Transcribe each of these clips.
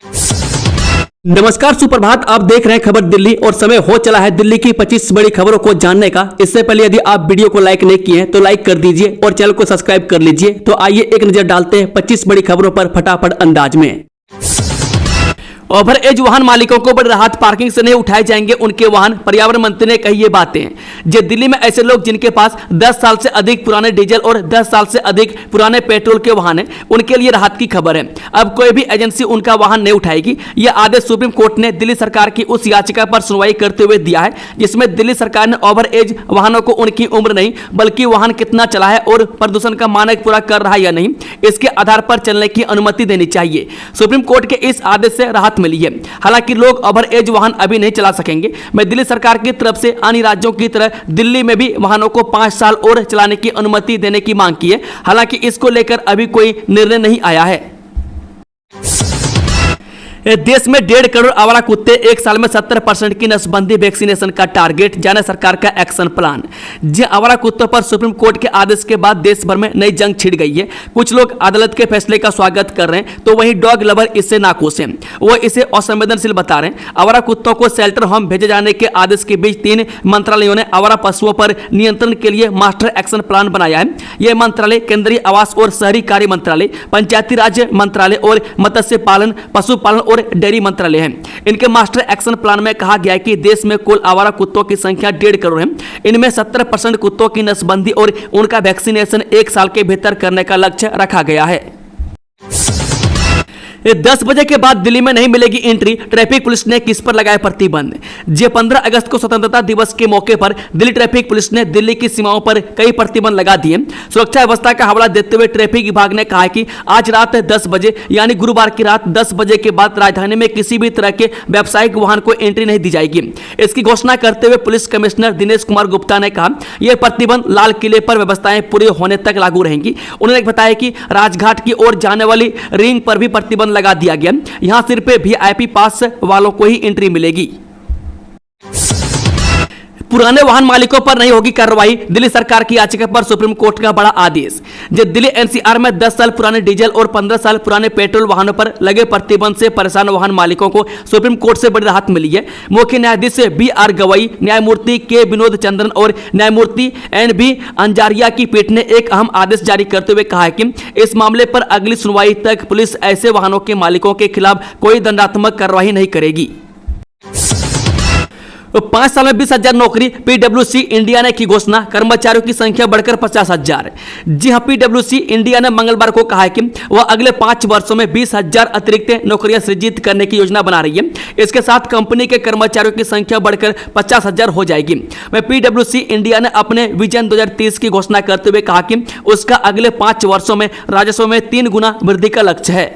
नमस्कार, सुप्रभात। आप देख रहे हैं खबर दिल्ली और समय हो चला है दिल्ली की 25 बड़ी खबरों को जानने का। इससे पहले यदि आप वीडियो को लाइक नहीं किए हैं तो लाइक कर दीजिए और चैनल को सब्सक्राइब कर लीजिए। तो आइए एक नजर डालते हैं 25 बड़ी खबरों पर फटाफट अंदाज में। ओवर एज वाहन मालिकों को बड़ी राहत, पार्किंग से नहीं उठाए जाएंगे उनके वाहन। पर्यावरण मंत्री ने कही ये बातें। जो दिल्ली में ऐसे लोग जिनके पास 10 साल से अधिक पुराने डीजल और 10 साल से अधिक पुराने पेट्रोल के वाहन हैं, उनके लिए राहत की खबर है। अब कोई भी एजेंसी उनका वाहन नहीं उठाएगी। यह आदेश सुप्रीम कोर्ट ने दिल्ली सरकार की उस याचिका पर सुनवाई करते हुए दिया है जिसमें दिल्ली सरकार ने ओवर एज वाहनों को उनकी उम्र नहीं बल्कि वाहन कितना चला है और प्रदूषण का मानक पूरा कर रहा है या नहीं, इसके आधार पर चलने की अनुमति देनी चाहिए। सुप्रीम कोर्ट के इस आदेश से राहत मिली है। हालांकि लोग ओवर एज वाहन अभी नहीं चला सकेंगे। मैं दिल्ली सरकार की तरफ से अन्य राज्यों की तरह दिल्ली में भी वाहनों को 5 साल और चलाने की अनुमति देने की मांग की है। हालांकि इसको लेकर अभी कोई निर्णय नहीं आया है। देश में 1.5 करोड़ आवारा कुत्ते, एक साल में 70% की नसबंदी, वैक्सीनेशन का टारगेट, जाने सरकार का एक्शन प्लान। जी, आवारा कुत्तों पर सुप्रीम कोर्ट के आदेश के बाद देश भर में नई जंग छिड़ गई है। कुछ लोग अदालत के फैसले का स्वागत कर रहे हैं तो वहीं डॉग लवर इससे नाखुश हैं। वो इसे असंवेदनशील बता रहे हैं। आवारा कुत्तों को शेल्टर होम भेजे जाने के आदेश के बीच 3 मंत्रालयों ने आवारा पशुओं पर नियंत्रण के लिए मास्टर एक्शन प्लान बनाया है। यह मंत्रालय केंद्रीय आवास और शहरी कार्य मंत्रालय, पंचायती राज मंत्रालय और मत्स्य पालन, पशुपालन और डेयरी मंत्रालय है। इनके मास्टर एक्शन प्लान में कहा गया है कि देश में कुल आवारा कुत्तों की संख्या 1.5 करोड़ है। इनमें 70% कुत्तों की नसबंदी और उनका वैक्सीनेशन 1 साल के भीतर करने का लक्ष्य रखा गया है। 10 बजे के बाद दिल्ली में नहीं मिलेगी एंट्री, ट्रैफिक पुलिस ने किस पर लगाया प्रतिबंध। जे 15 अगस्त को स्वतंत्रता दिवस के मौके पर दिल्ली ट्रैफिक पुलिस ने दिल्ली की सीमाओं पर कई प्रतिबंध लगा दिए। सुरक्षा व्यवस्था का हवाला देते हुए ट्रैफिक विभाग ने कहा कि आज रात 10 बजे यानी गुरुवार की रात 10 बजे के बाद राजधानी में किसी भी तरह के व्यावसायिक वाहन को एंट्री नहीं दी जाएगी। इसकी घोषणा करते हुए पुलिस कमिश्नर दिनेश कुमार गुप्ता ने कहा यह प्रतिबंध लाल किले पर व्यवस्थाएं पूरी होने तक लागू रहेंगी। उन्होंने बताया कि राजघाट की ओर जाने वाली रिंग पर भी प्रतिबंध लगा दिया गया। यहां सिर्फ वीआईपी पास वालों को ही एंट्री मिलेगी। पुराने वाहन मालिकों पर नहीं होगी कार्रवाई, दिल्ली सरकार की याचिका पर सुप्रीम कोर्ट का बड़ा आदेश। जब दिल्ली एनसीआर में 10 साल पुराने डीजल और 15 साल पुराने पेट्रोल वाहनों पर लगे प्रतिबंध से परेशान वाहन मालिकों को सुप्रीम कोर्ट से बड़ी राहत मिली है। मुख्य न्यायाधीश BR गवई, न्यायमूर्ति के विनोद चंद्रन और न्यायमूर्ति NB अंजारिया की पीठ ने एक अहम आदेश जारी करते हुए कहा है कि इस मामले पर अगली सुनवाई तक पुलिस ऐसे वाहनों के मालिकों के खिलाफ कोई दंडात्मक कार्रवाई नहीं करेगी। 5 साल में 20,000 नौकरी, PWC इंडिया ने की घोषणा, कर्मचारियों की संख्या बढ़कर 50,000। जी हां, PWC इंडिया ने मंगलवार को कहा है कि वह अगले 5 वर्षों में 20,000 अतिरिक्त नौकरियां सृजित करने की योजना बना रही है। इसके साथ कंपनी के कर्मचारियों की संख्या बढ़कर 50,000 हो जाएगी। वह PWC इंडिया ने अपने विजन 2030 की घोषणा करते हुए कहा कि उसका अगले 5 वर्षों में राजस्व में 3 गुना वृद्धि का लक्ष्य है।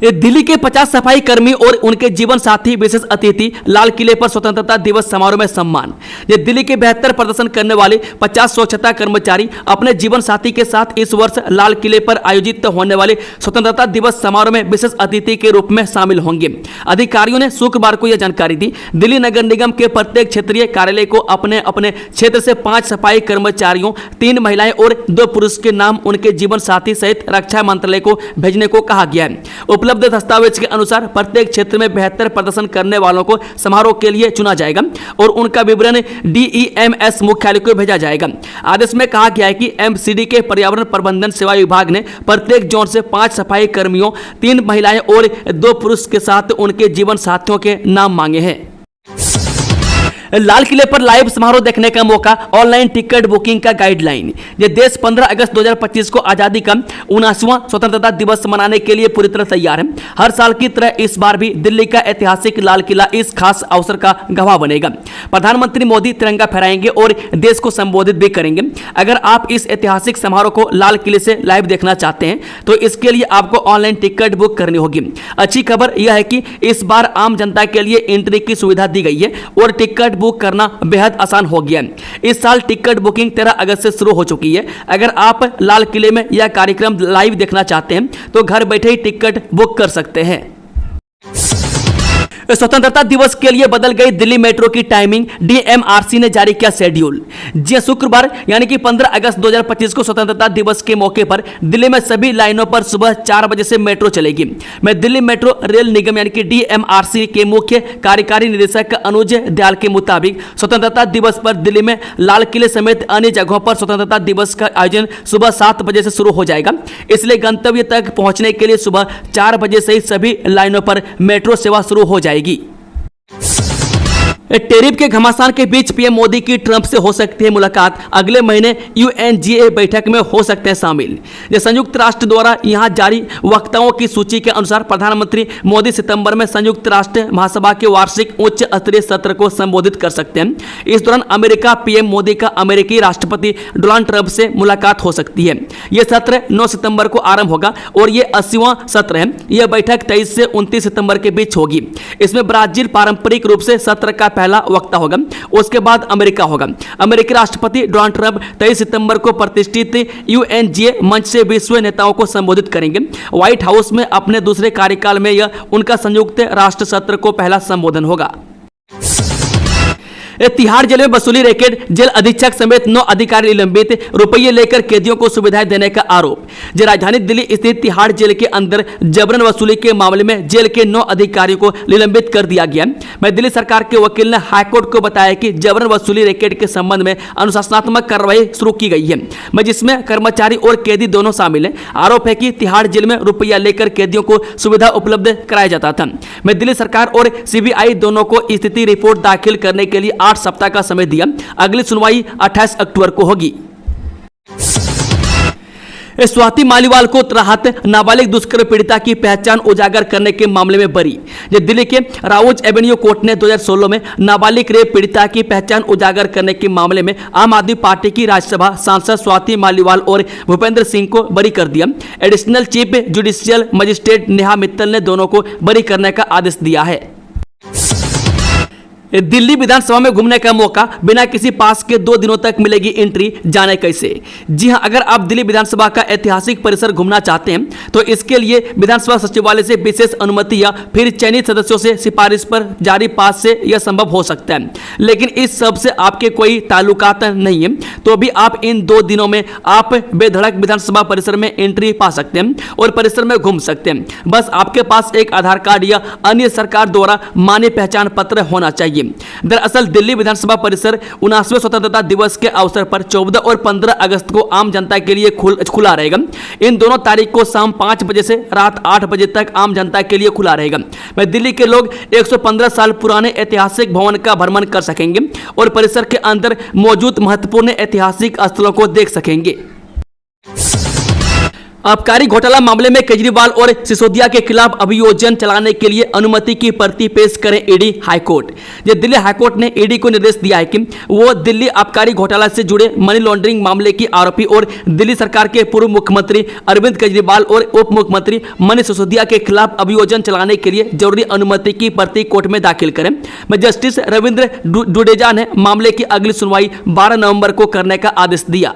दिल्ली के 50 सफाई कर्मी और उनके जीवन साथी विशेष अतिथि, लाल किले पर स्वतंत्रता दिवस समारोह में सम्मान। दिल्ली के बेहतर प्रदर्शन करने वाले 50 स्वच्छता कर्मचारी अपने जीवन साथी के साथ इस वर्ष लाल किले पर आयोजित होने वाले स्वतंत्रता दिवस समारोह में विशेष अतिथि के रूप में शामिल होंगे। अधिकारियों ने शुक्रवार को यह जानकारी दी। दिल्ली नगर निगम के प्रत्येक क्षेत्रीय कार्यालय को अपने अपने क्षेत्र से 5 सफाई कर्मचारियों, 3 महिलाएं और 2 पुरुष के नाम उनके जीवन साथी सहित रक्षा मंत्रालय को भेजने को कहा गया है। उपलब्ध दस्तावेज के अनुसार प्रत्येक क्षेत्र में बेहतर प्रदर्शन करने वालों को समारोह के लिए चुना जाएगा और उनका विवरण DEMS मुख्यालय को भेजा जाएगा। आदेश में कहा गया है कि MCD के पर्यावरण प्रबंधन सेवा विभाग ने प्रत्येक जोन से 5 सफाई कर्मियों, 3 महिलाएं और 2 पुरुष के साथ उनके जीवन साथियों के नाम मांगे हैं। लाल किले पर लाइव समारोह देखने का मौका, ऑनलाइन टिकट बुकिंग का गाइडलाइन। ये देश 15 अगस्त 2025 को आजादी का 79वां स्वतंत्रता दिवस मनाने के लिए पूरी तरह तैयार है। हर साल की तरह इस बार भी दिल्ली का ऐतिहासिक लाल किला इस खास अवसर का गवाह बनेगा। प्रधानमंत्री मोदी तिरंगा फहराएंगे और देश को संबोधित भी करेंगे। अगर आप इस ऐतिहासिक समारोह को लाल किले से लाइव देखना चाहते हैं तो इसके लिए आपको ऑनलाइन टिकट बुक करनी होगी। अच्छी खबर यह है कि इस बार आम जनता के लिए एंट्री की सुविधा दी गई है और टिकट बुक करना बेहद आसान हो गया है। इस साल टिकट बुकिंग 13 अगस्त से शुरू हो चुकी है। अगर आप लाल किले में यह कार्यक्रम लाइव देखना चाहते हैं तो घर बैठे ही टिकट बुक कर सकते हैं। स्वतंत्रता दिवस के लिए बदल गई दिल्ली मेट्रो की टाइमिंग, डीएमआरसी ने जारी किया शेड्यूल। जी शुक्रवार यानी कि 15 अगस्त 2025 को स्वतंत्रता दिवस के मौके पर दिल्ली में सभी लाइनों पर सुबह 4 बजे से मेट्रो चलेगी। मैं दिल्ली मेट्रो रेल निगम यानी कि डीएमआरसी के मुख्य कार्यकारी निदेशक अनुज दयाल के मुताबिक स्वतंत्रता दिवस पर दिल्ली में लाल किले समेत अन्य जगहों पर स्वतंत्रता दिवस का आयोजन सुबह 7 बजे से शुरू हो जाएगा। इसलिए गंतव्य तक पहुंचने के लिए सुबह 4 बजे से ही सभी लाइनों पर मेट्रो सेवा शुरू हो जाएगी। टेरिफ के घमासान के बीच पीएम मोदी की ट्रंप से हो सकती है मुलाकात, अगले महीने यूएनजीए बैठक में हो सकते हैं शामिल। संयुक्त राष्ट्र द्वारा यहां जारी वक्ताओं की सूची के अनुसार प्रधानमंत्री मोदी सितंबर में संयुक्त राष्ट्र महासभा के वार्षिक उच्च स्तरीय सत्र को संबोधित कर सकते हैं। इस दौरान अमेरिका पीएम मोदी का अमेरिकी राष्ट्रपति डोनाल्ड ट्रंप से मुलाकात हो सकती है। यह सत्र 9 सितंबर को आरंभ होगा और यह 80वां सत्र है। यह बैठक 23 से 29 सितंबर के बीच होगी। इसमें ब्राजील पारंपरिक रूप से सत्र का पहला वक्ता होगा, उसके बाद अमेरिका होगा। अमेरिकी राष्ट्रपति डोनाल्ड ट्रंप 23 सितंबर को प्रतिष्ठित यूएनजीए मंच से विश्व नेताओं को संबोधित करेंगे। व्हाइट हाउस में अपने दूसरे कार्यकाल में यह उनका संयुक्त राष्ट्र सत्र को पहला संबोधन होगा। तिहाड़ जेल में वसूली रैकेट, जेल अधीक्षक समेत 9 अधिकारी निलंबित, रुपये लेकर कैदियों को सुविधाएं देने का आरोप। राजधानी दिल्ली स्थित तिहाड़ जेल के अंदर जबरन वसूली के मामले में जेल के 9 अधिकारियों को निलंबित कर दिया गया। मैं दिल्ली सरकार के वकील ने हाईकोर्ट को बताया कि जबरन वसूली रैकेट के संबंध में अनुशासनात्मक कार्रवाई शुरू की गई है, मैं जिसमें कर्मचारी और कैदी दोनों शामिल हैं। आरोप है कि तिहाड़ जेल में रुपया लेकर कैदियों को सुविधा उपलब्ध कराया जाता था। मैं दिल्ली सरकार और सीबीआई दोनों को स्थिति रिपोर्ट दाखिल करने के लिए 8 सप्ताह का समय दिया। अगली सुनवाई 28 अक्टूबर को होगी। स्वाति मालीवाल को राहत, नाबालिग दुष्कर्म पीड़िता की पहचान उजागर करने के मामले में बरी। दिल्ली के राउज एवेन्यू कोर्ट ने 2016 में नाबालिग रेप पीड़िता की पहचान उजागर करने के मामले में आम आदमी पार्टी की राज्यसभा सांसद स्वाति मालीवाल और भूपेंद्र सिंह को बरी कर दिया। Additional chief judicial magistrate Neha Mittal ने दोनों को बरी करने का आदेश दिया है। दिल्ली विधानसभा में घूमने का मौका, बिना किसी पास के 2 दिनों तक मिलेगी एंट्री, जाने कैसे। जी हां, अगर आप दिल्ली विधानसभा का ऐतिहासिक परिसर घूमना चाहते हैं तो इसके लिए विधानसभा सचिवालय से विशेष अनुमति या फिर चयनित सदस्यों से सिफारिश पर जारी पास से यह संभव हो सकता है। लेकिन इस सब से आपके कोई ताल्लुकात नहीं है तो भी आप इन 2 दिनों में आप बेधड़क विधानसभा परिसर में एंट्री पा सकते हैं और परिसर में घूम सकते हैं। बस आपके पास एक आधार कार्ड या अन्य सरकार द्वारा मान्य पहचान पत्र होना चाहिए। दरअसल दिल्ली विधानसभा परिसर 79वें स्वतंत्रता दिवस के अवसर पर 14 और 15 अगस्त को आम जनता के लिए खुला रहेगा। इन दोनों तारीख को शाम 5 बजे से रात 8 बजे तक आम जनता के लिए खुला रहेगा। मैं दिल्ली के लोग 115 साल पुराने ऐतिहासिक भवन का भ्रमण कर सकेंगे और परिसर के अंदर मौजूद महत्वपूर्ण ऐतिहासिक स्थलों को देख सकेंगे। आबकारी घोटाला मामले में केजरीवाल और सिसोदिया के खिलाफ अभियोजन चलाने के लिए अनुमति की प्रति पेश करें ईडी हाईकोर्ट। दिल्ली हाईकोर्ट ने ईडी को निर्देश दिया है कि वो दिल्ली आबकारी घोटाला से जुड़े मनी लॉन्ड्रिंग मामले की आरोपी और दिल्ली सरकार के पूर्व मुख्यमंत्री अरविंद केजरीवाल और उप मुख्यमंत्री मनीष सिसोदिया के खिलाफ अभियोजन चलाने के लिए जरूरी अनुमति की प्रति कोर्ट में दाखिल करें। जस्टिस रविंद्र डुडेजा ने मामले की अगली सुनवाई 12 नवंबर को करने का आदेश दिया।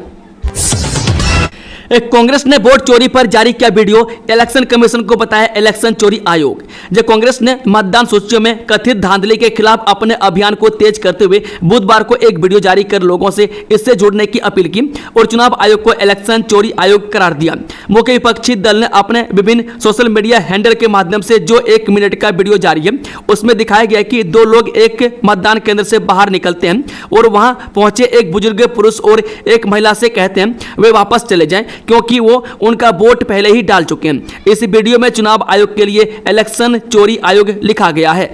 कांग्रेस ने वोट चोरी पर जारी किया वीडियो, इलेक्शन कमीशन को बताया इलेक्शन चोरी आयोग। जब कांग्रेस ने मतदान सूचियों में कथित धांधली के खिलाफ अपने अभियान को तेज करते हुए बुधवार को एक वीडियो जारी कर लोगों से इससे जुड़ने की अपील की और चुनाव आयोग को इलेक्शन चोरी आयोग करार दिया। मुख्य विपक्षी दल ने अपने विभिन्न सोशल मीडिया हैंडल के माध्यम से जो 1 मिनट का वीडियो जारी है उसमें दिखाया गया कि 2 लोग एक मतदान केंद्र से बाहर निकलते हैं और वहां पहुंचे एक बुजुर्ग पुरुष और एक महिला से कहते हैं वे वापस चले जाएं क्योंकि वो उनका वोट पहले ही डाल चुके हैं। इस वीडियो में चुनाव आयोग के लिए इलेक्शन चोरी आयोग लिखा गया है।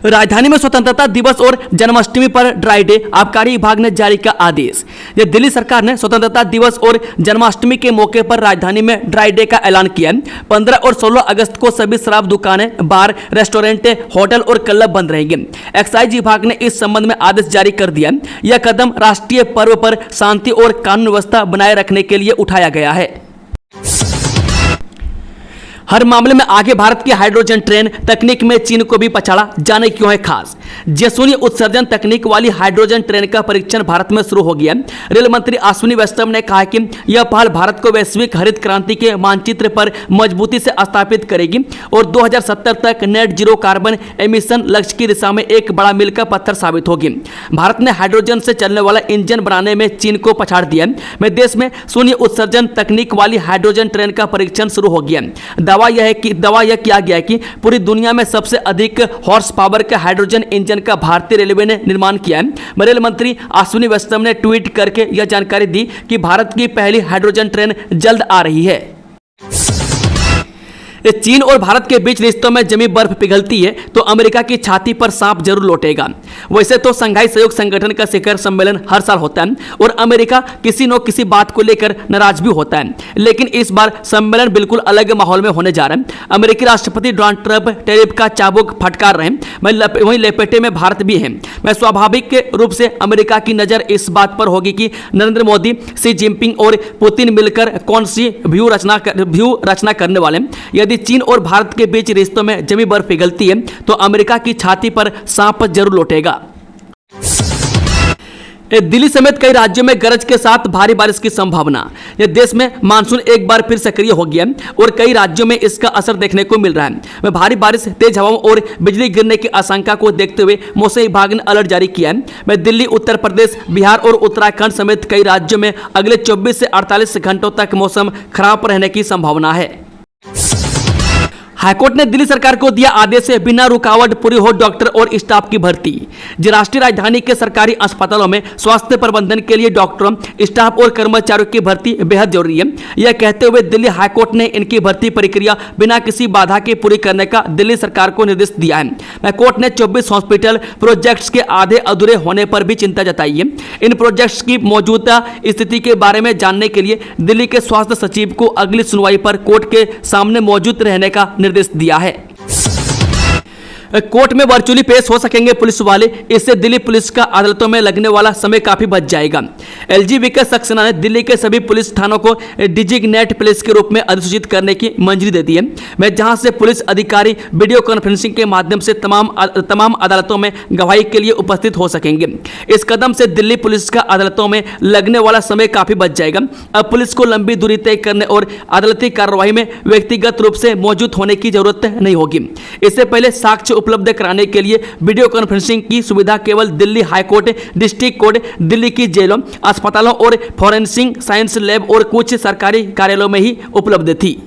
राजधानी में स्वतंत्रता दिवस और जन्माष्टमी पर ड्राई डे, आबकारी विभाग ने जारी किया आदेश। दिल्ली सरकार ने स्वतंत्रता दिवस और जन्माष्टमी के मौके पर राजधानी में ड्राई डे का ऐलान किया है। 15 और 16 अगस्त को सभी शराब दुकानें, बार, रेस्टोरेंट, होटल और क्लब बंद रहेंगे। एक्साइज विभाग ने इस संबंध में आदेश जारी कर दिया। यह कदम राष्ट्रीय पर्व पर शांति और कानून व्यवस्था बनाए रखने के लिए उठाया गया है। हर मामले में आगे भारत की हाइड्रोजन ट्रेन, तकनीक में चीन को भी पछाड़ा, जाने क्यों है खास। जैसोनी उत्सर्जन तकनीक वाली हाइड्रोजन ट्रेन का परीक्षण भारत में शुरू हो गया। रेल मंत्री अश्विनी वैष्णव ने कहा कि यह पहल भारत को वैश्विक हरित क्रांति के मानचित्र पर मजबूती से स्थापित करेगी और 2070 तक नेट जीरो कार्बन एमिशन लक्ष्य की दिशा में एक बड़ा मील का पत्थर साबित होगी। भारत ने हाइड्रोजन से चलने वाला इंजन बनाने में चीन को पछाड़ दिया। में देश में शून्य उत्सर्जन तकनीक वाली हाइड्रोजन ट्रेन का परीक्षण शुरू हो गया। दावा यह किया गया है कि पूरी दुनिया में सबसे अधिक हॉर्स पावर के हाइड्रोजन इंजन का भारतीय रेलवे ने निर्माण किया है। रेल मंत्री अश्विनी वैष्णव ने ट्वीट करके यह जानकारी दी कि भारत की पहली हाइड्रोजन ट्रेन जल्द आ रही है। चीन और भारत के बीच रिश्तों में जमी बर्फ पिघलती है तो अमेरिका की छाती पर सांप जरूर लौटेगा। वैसे तो शंघाई सहयोग संगठन का शिखर सम्मेलन हर साल होता है और अमेरिका किसी न किसी बात को लेकर नाराज भी होता है, लेकिन इस बार सम्मेलन बिल्कुल अलग माहौल में होने जा रहा है। अमेरिकी राष्ट्रपति डोनाल्ड ट्रंप टैरिफ का चाबुक फटकार रहे हैं, वहीं लपेटे में भारत भी है। मैं स्वाभाविक रूप से अमेरिका की नजर इस बात पर होगी कि नरेंद्र मोदी, शी जिनपिंग और पुतिन मिलकर कौन सी व्यू रचना करने वाले। यदि चीन और भारत के बीच रिश्तों में जमी बर्फ पिघलती है तो अमेरिका की छाती पर सांप जरूर लौटेगा। दिल्ली समेत कई राज्यों में गरज के साथ भारी बारिश की संभावना। यह देश में मानसून एक बार फिर सक्रिय हो गया और कई राज्यों में इसका असर देखने को मिल रहा है। भारी बारिश, तेज हवाओं और बिजली गिरने की आशंका को देखते हुए मौसम विभाग ने अलर्ट जारी किया है। दिल्ली, उत्तर प्रदेश, बिहार और उत्तराखंड समेत कई राज्यों में अगले 24 से 48 घंटों तक मौसम खराब रहने की संभावना है। हाईकोर्ट ने दिल्ली सरकार को दिया आदेश है बिना रुकावट पूरी हो डॉक्टर और स्टाफ की भर्ती। राष्ट्रीय राजधानी के सरकारी अस्पतालों में स्वास्थ्य प्रबंधन के लिए डॉक्टरों, स्टाफ और कर्मचारियों की भर्ती बेहद जरूरी है। यह कहते हुए दिल्ली हाईकोर्ट ने इनकी भर्ती प्रक्रिया बिना किसी बाधा के पूरी करने का दिल्ली सरकार को निर्देश दिया है। कोर्ट ने 24 हॉस्पिटल प्रोजेक्ट्स के आधे अधूरे होने पर भी चिंता जताई है। इन प्रोजेक्ट्स की मौजूदा स्थिति के बारे में जानने के लिए दिल्ली के स्वास्थ्य सचिव को अगली सुनवाई पर कोर्ट के सामने मौजूद रहने का निर्देश दिया है। कोर्ट में वर्चुअली पेश हो सकेंगे पुलिस वाले, इससे दिल्ली पुलिस का अदालतों में लगने वाला समय काफी बच जाएगा। एलजीबी सक्सेना ने दिल्ली के सभी पुलिस थानों को डिजिग्नेट प्लेस के रूप में अधिसूचित करने की मंजूरी दे दी है, जहां से पुलिस अधिकारी वीडियो कॉन्फ्रेंसिंग के माध्यम से तमाम अदालतों में गवाही के लिए उपस्थित हो सकेंगे। इस कदम से दिल्ली पुलिस का अदालतों में लगने वाला समय काफी बच जाएगा। अब पुलिस को लंबी दूरी तय करने और अदालती कार्रवाई में व्यक्तिगत रूप से मौजूद होने की जरूरत नहीं होगी। इससे पहले साक्ष्य उपलब्ध कराने के लिए वीडियो कॉन्फ्रेंसिंग की सुविधा केवल Delhi high court, district court, Delhi की जेलों, अस्पतालों और फॉरेंसिक साइंस लैब और कुछ सरकारी कार्यालयों में ही उपलब्ध थी।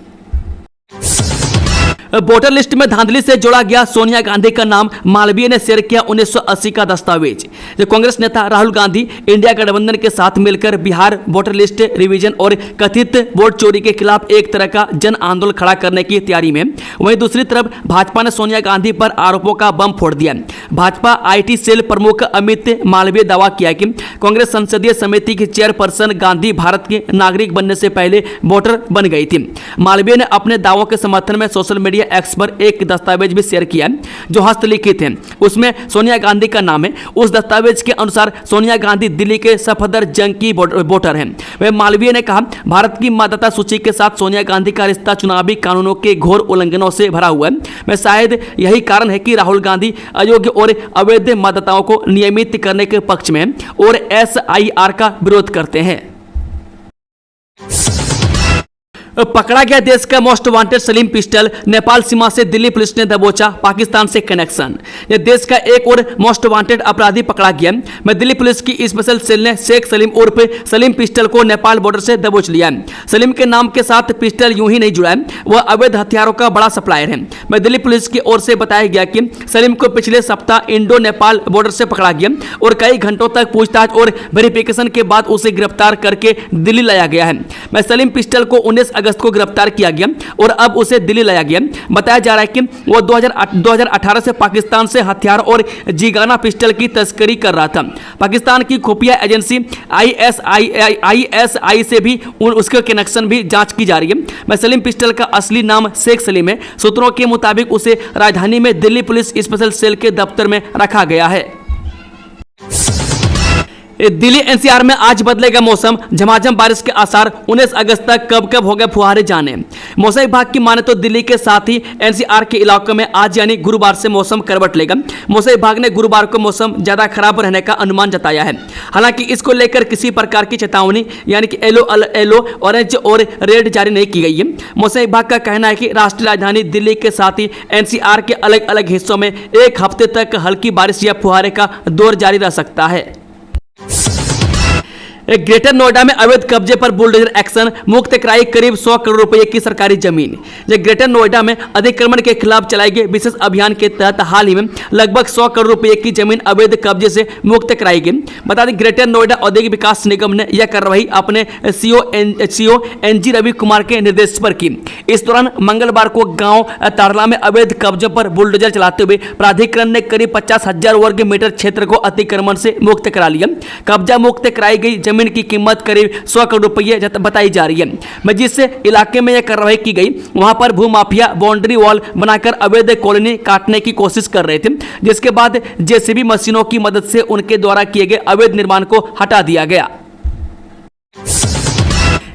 वोटर लिस्ट में धांधली से जोड़ा गया सोनिया गांधी का नाम, मालवीय ने शेयर किया 1980 का दस्तावेज। कांग्रेस नेता राहुल गांधी इंडिया गठबंधन के साथ मिलकर बिहार वोटर लिस्ट रिवीजन और कथित वोट चोरी के खिलाफ एक तरह का जन आंदोलन खड़ा करने की तैयारी में। वहीं दूसरी तरफ भाजपा ने सोनिया गांधी पर आरोपों का बम फोड़ दिया। भाजपा IT सेल प्रमुख अमित मालवीय दावा किया कि कांग्रेस संसदीय समिति की चेयरपर्सन गांधी भारत के नागरिक बनने से पहले वोटर बन गई थी। मालवीय ने अपने दावों के समर्थन में सोशल मीडिया एक्स पर एक दस्तावेज भी शेयर किया जो हस्तलिखित है, उसमें सोनिया गांधी का नाम है। उस दस्तावेज के अनुसार सोनिया गांधी दिल्ली के सफदर जंग की वोटर हैं। वह मालवीय ने कहा, भारत की मतदाता सूची के साथ सोनिया गांधी का रिश्ता चुनावी कानूनों के घोर उल्लंघनों से भरा हुआ है। मैं शायद यही कारण है कि राहुल गांधी अयोग्य और अवैध मतदाताओं को नियमित करने के पक्ष में और SIR का विरोध करते हैं। पकड़ा गया देश का most wanted Salim pistol, Nepal सीमा से दिल्ली पुलिस ने दबोचा पाकिस्तान से कनेक्शन। यह देश का एक और मोस्ट वांटेड अपराधी पकड़ा गया। दिल्ली पुलिस की स्पेशल सेल ने शेख सलीम उर्फ सलीम पिस्टल को नेपाल बॉर्डर से दबोच लिया। सलीम के नाम के साथ पिस्टल यूं ही नहीं जुड़ा है, वह अवैध हथियारों का बड़ा सप्लायर है। दिल्ली पुलिस की ओर से बताया गया कि सलीम को पिछले सप्ताह इंडो नेपाल बॉर्डर से पकड़ा गया और कई घंटों तक पूछताछ और वेरिफिकेशन के बाद उसे गिरफ्तार करके दिल्ली लाया गया है। सलीम पिस्टल को 19 अगस्त को गिरफ्तार किया गया और अब उसे दिल्ली लाया गया। बताया जा रहा है कि वह 2018 से पाकिस्तान से हथियार और जीगाना पिस्टल की तस्करी कर रहा था। पाकिस्तान की खुफिया एजेंसी ISI से भी उसके कनेक्शन भी जांच की जा रही है। सलीम पिस्टल का असली नाम शेख सलीम है। सूत्रों के मुताबिक उसे राजधानी में दिल्ली पुलिस स्पेशल सेल के दफ्तर में रखा गया है। दिल्ली एनसीआर में आज बदलेगा मौसम, झमाझम बारिश के आसार। 19 अगस्त तक कब कब होंगे फुहारे जाने। मौसम विभाग की माने तो दिल्ली के साथ ही एनसीआर के इलाकों में आज यानी गुरुवार से मौसम करवट लेगा। मौसम विभाग ने गुरुवार को मौसम ज्यादा खराब रहने का अनुमान जताया है। हालांकि इसको लेकर किसी प्रकार की चेतावनी यानी कि येलो, ऑरेंज और रेड जारी नहीं की गई है। मौसम विभाग का कहना है कि राष्ट्रीय राजधानी दिल्ली के साथ ही एनसीआर के अलग अलग हिस्सों में एक हफ्ते तक हल्की बारिश या फुहारे का दौर जारी रह सकता है। ग्रेटर नोएडा में अवैध कब्जे पर बुलडोजर एक्शन, मुक्त कराई करीब 100 करोड़ रुपए की सरकारी जमीन। ग्रेटर नोएडा में अतिक्रमण के खिलाफ चलाई गई विशेष अभियान के तहत हाल ही में लगभग 100 करोड़ रुपए की जमीन अवैध कब्जे से मुक्त कराई गई। बता दें ग्रेटर नोएडा औद्योगिक विकास निगम ने यह कार्रवाई अपने सीओ एनजी रवि कुमार के निर्देश पर की। इस दौरान मंगलवार को गांव तारला में अवैध कब्जों पर बुलडोजर चलाते हुए प्राधिकरण ने करीब 50,000 वर्ग मीटर क्षेत्र को अतिक्रमण से मुक्त करा लिया। कब्जा मुक्त कराई गई जमीन की कीमत करीब 100 करोड़ रुपये बताई जा रही है। जिस इलाके में यह कार्रवाई की गई वहां पर भूमाफिया बाउंड्री वॉल बनाकर अवैध कॉलोनी काटने की कोशिश कर रहे थे, जिसके बाद जेसीबी मशीनों की मदद से उनके द्वारा किए गए अवैध निर्माण को हटा दिया गया।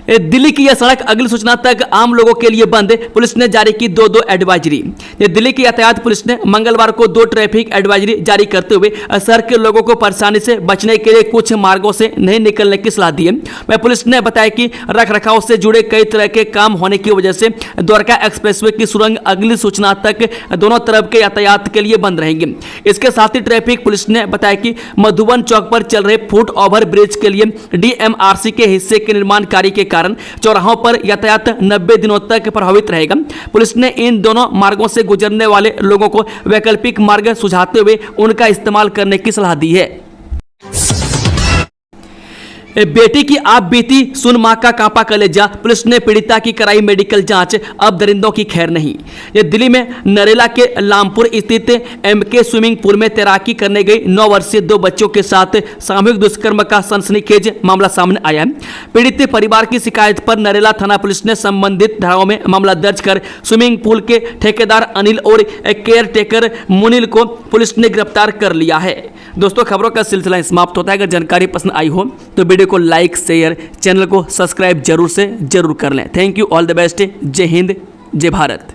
दिल्ली की यह सड़क अगली सूचना तक आम लोगों के लिए बंद, पुलिस ने जारी की 2 एडवाइजरी। दिल्ली की यातायात पुलिस ने मंगलवार को 2 ट्रैफिक एडवाइजरी जारी करते हुए शहर के लोगों को परेशानी से बचने के लिए कुछ मार्गों से नहीं निकलने की सलाह दी है। वह पुलिस ने बताया कि रखरखाव से जुड़े कई तरह के काम होने की वजह से द्वारका एक्सप्रेसवे की सुरंग अगली सूचना तक दोनों तरफ के यातायात के लिए बंद रहेंगे। इसके साथ ही ट्रैफिक पुलिस ने बताया कि मधुबन चौक पर चल रहे फुट ओवर ब्रिज के लिए डीएमआरसी के हिस्से के निर्माण कार्य के कारण चौराहों पर यातायात 90 दिनों तक प्रभावित रहेगा। पुलिस ने इन दोनों मार्गों से गुजरने वाले लोगों को वैकल्पिक मार्ग सुझाते हुए उनका इस्तेमाल करने की सलाह दी है। बेटी की आप बीती सुन मां का कांपा कलेजा, पुलिस ने पीड़िता की कराई मेडिकल जांच, अब दरिंदों की खैर नहीं। ये दिल्ली में नरेला के लामपुर स्थित एमके स्विमिंग पूल में तैराकी करने गई 9 वर्षीय 2 बच्चों के साथ सामूहिक दुष्कर्म का सनसनीखेज मामला सामने आया है। पीड़ित परिवार की शिकायत पर नरेला थाना पुलिस ने संबंधित धाराओं में मामला दर्ज कर स्विमिंग पूल के ठेकेदार अनिल और केयर टेकर मुनील को पुलिस ने गिरफ्तार कर लिया है। दोस्तों खबरों का सिलसिला समाप्त होता है। अगर जानकारी पसंद आई हो तो वीडियो को लाइक शेयर, चैनल को सब्सक्राइब जरूर कर लें। Thank you, all the best. जय हिंद, जय भारत।